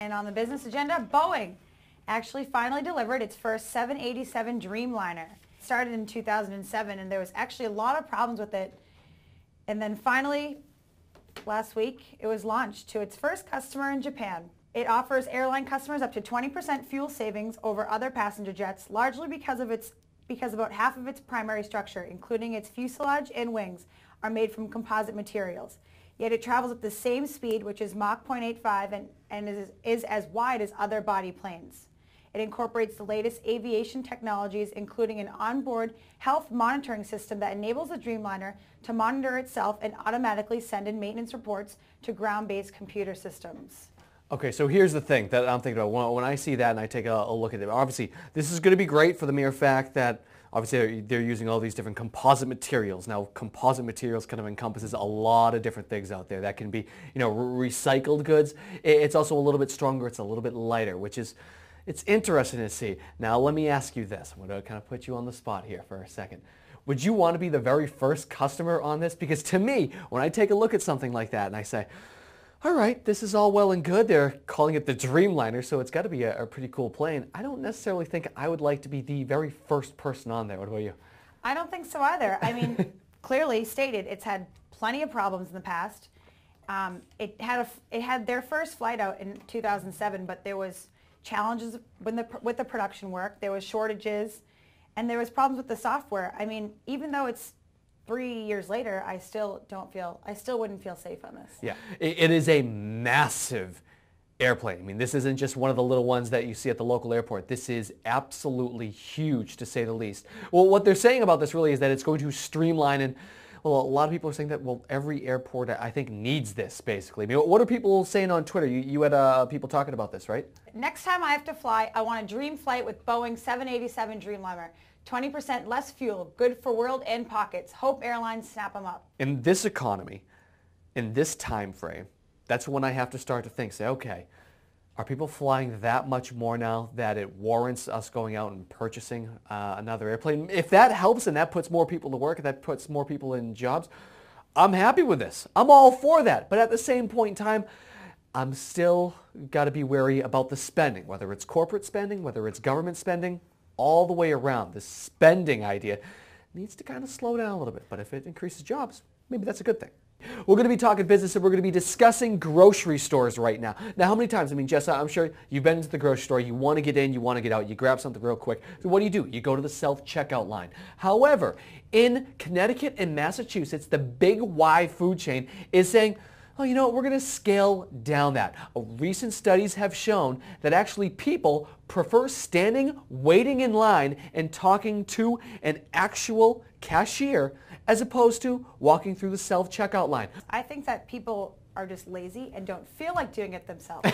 And on the business agenda, Boeing actually finally delivered its first 787 Dreamliner. It started in 2007 and there was actually a lot of problems with it. And then finally, last week, it was launched to its first customer in Japan. It offers airline customers up to 20% fuel savings over other passenger jets, largely because about half of its primary structure, including its fuselage and wings, are made from composite materials. Yet it travels at the same speed, which is Mach 0.85, and is as wide as other body planes. It incorporates the latest aviation technologies, including an onboard health monitoring system that enables the Dreamliner to monitor itself and automatically send in maintenance reports to ground-based computer systems. Okay, so here's the thing that I'm thinking about. When I see that and I take a look at it, obviously this is going to be great for the mere fact that obviously they're using all these different composite materials. Now, composite materials kind of encompasses a lot of different things out there. That can be, recycled goods. It's also a little bit stronger. It's a little bit lighter, which is, it's interesting to see. Now, let me ask you this. I'm going to kind of put you on the spot here for a second. Would you want to be the very first customer on this? Because to me, when I take a look at something like that and I say, all right, this is all well and good. They're calling it the Dreamliner, so it's got to be a pretty cool plane. I don't necessarily think I would like to be the very first person on there. What about you? I don't think so either. I mean, clearly stated, it's had plenty of problems in the past. It had their first flight out in 2007, but there was challenges with the production work. There was shortages, and there was problems with the software. I mean, even though it's 3 years later, I still wouldn't feel safe on this. Yeah, it is a massive airplane. I mean, this isn't just one of the little ones that you see at the local airport. This is absolutely huge, to say the least. Well, what they're saying about this really is that it's going to streamline, and well, a lot of people are saying that, well, every airport, I think, needs this, basically. I mean, what are people saying on Twitter? You had people talking about this, right? Next time I have to fly, I want a dream flight with Boeing 787 Dreamliner. 20% less fuel, good for world and pockets. Hope airlines snap them up. In this economy, in this time frame, that's when I have to start to think, say, okay, are people flying that much more now that it warrants us going out and purchasing another airplane? If that helps and that puts more people to work, that puts more people in jobs, I'm happy with this. I'm all for that. But at the same point in time, I'm still got to be wary about the spending, whether it's corporate spending, whether it's government spending. All the way around, this spending idea needs to kind of slow down a little bit. But if it increases jobs, maybe that's a good thing. We're going to be talking business and we're going to be discussing grocery stores right now. Now, how many times, I mean, Jess, I'm sure you've been into the grocery store, you want to get in, you want to get out, you grab something real quick. So what do? You go to the self-checkout line. However, in Connecticut and Massachusetts, the Big Y food chain is saying, oh, you know what, we're going to scale down that. Recent studies have shown that actually people prefer standing, waiting in line, and talking to an actual cashier as opposed to walking through the self-checkout line. I think that people are just lazy and don't feel like doing it themselves.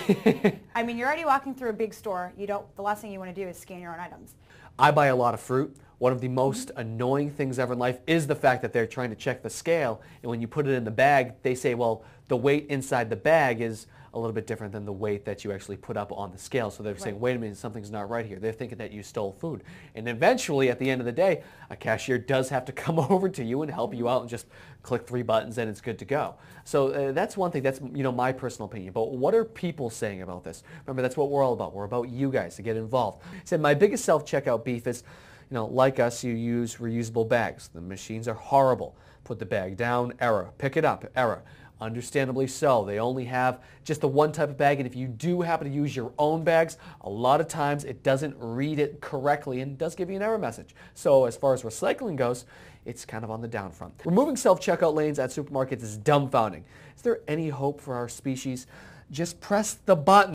I mean, you're already walking through a big store. The last thing you want to do is scan your own items. I buy a lot of fruit. One of the most annoying things ever in life is the fact that they're trying to check the scale, and when you put it in the bag, they say, well, the weight inside the bag is a little bit different than the weight that you actually put up on the scale. So they're saying, wait a minute, something's not right here. They're thinking that you stole food. And eventually, at the end of the day, a cashier does have to come over to you and help you out and just click 3 buttons and it's good to go. So that's one thing. That's my personal opinion. But what are people saying about this? Remember, that's what we're all about. We're about you guys to get involved. I said my biggest self-checkout beef is, like us, you use reusable bags. The machines are horrible. Put the bag down, error. Pick it up, error. Understandably so. They only have just the one type of bag, and if you do happen to use your own bags, a lot of times it doesn't read it correctly and does give you an error message. So as far as recycling goes, it's kind of on the down front. Removing self-checkout lanes at supermarkets is dumbfounding. Is there any hope for our species? Just press the button.